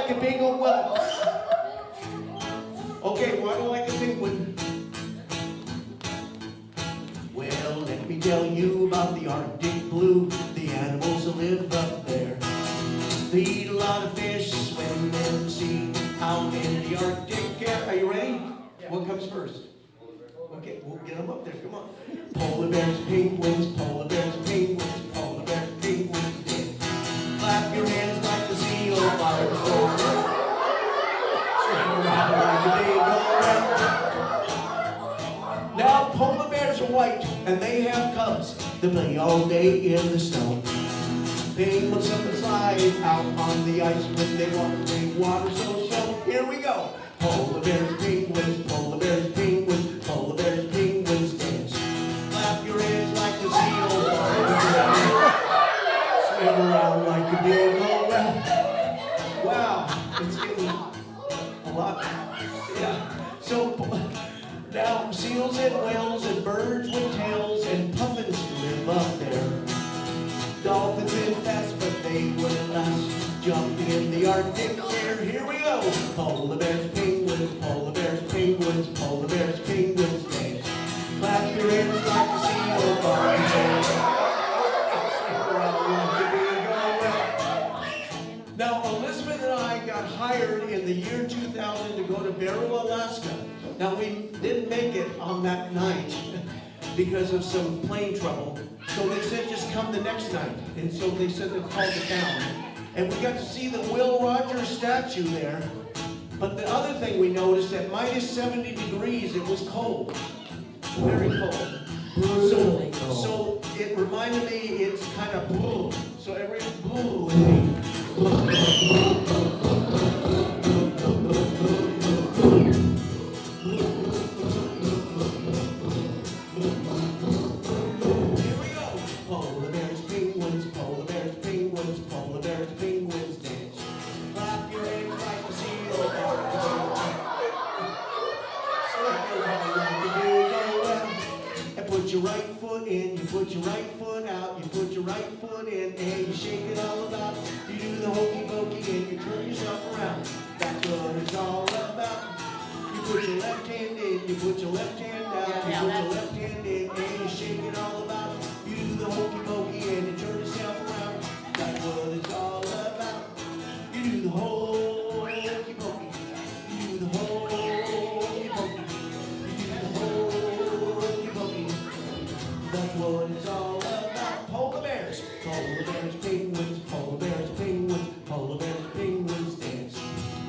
like a big old well. Okay, why do I like a penguin? Well, let me tell you about the Arctic blue, the animals that live up there. They eat a lot of fish, swim in the sea, out in the Arctic air. Are you ready? Yeah. What comes first? Okay, we'll get them up there, come on. Polar bears, penguins, polar bears, penguins, polar bears, penguins, dance. Clap your hands like the seal by the shore. Swing around like a big old round. Now, polar bears are white, and they have cubs that play all day in the snow. Penguins up and slide out on the ice when they want to drink water so slow. Here we go. Polar bears, penguins, polar bears, penguins, polar bears, penguins dance. Clap your hands like the seal. Swim around like a big old round. Wow, it's getting a lot. Yeah. So now seals and whales and birds with tails and puffins live up there. Dolphins live fast, but they wouldn't last. Jump in the Arctic air. Here we go. Polar bears, penguins, polar bears, penguins, polar bears, penguins dance. Clap your hands like a seal by the tail. Now, Elizabeth and I got hired in the year 2000 to go to Barrow, Alaska. Now, we didn't make it on that night because of some plane trouble. So they said, just come the next night. And so they said they called it down. And we got to see the Will Rogers statue there. But the other thing we noticed, at minus 70 degrees, it was cold. Very cold. So it reminded me, it's kind of blue. So every blue. Put your right foot in, you put your right foot out, you put your right foot in, and you shake it all about. You do the hokey pokey and you turn yourself around. That's what it's all about. You put your left hand in, you put your left hand out, you put your left hand in, and you shake it all about. You do the hokey pokey and you turn yourself around. That's what it's all about. You do the hokey pokey. You do the hokey pokey. That's what it's all about. Polar bears, penguins, polar bears, penguins, polar bears, penguins dance.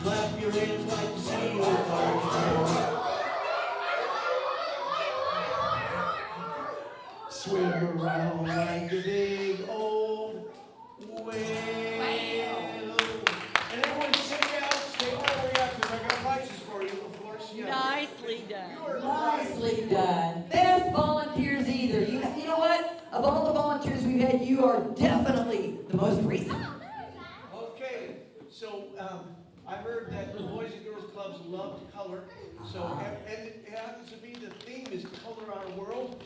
Clap your hands like the seal by the shore. Swim around like a big old whale. And everyone sit down, stay where we're at, because I got prizes for you, of course. Yeah. Nicely done. Nicely done. Best volunteers either. You know what? Of all the volunteers we've had, you are definitely the most recent. Okay, so I heard that the Boys and Girls Clubs love color. So, and it happens to be the theme is Color Our World.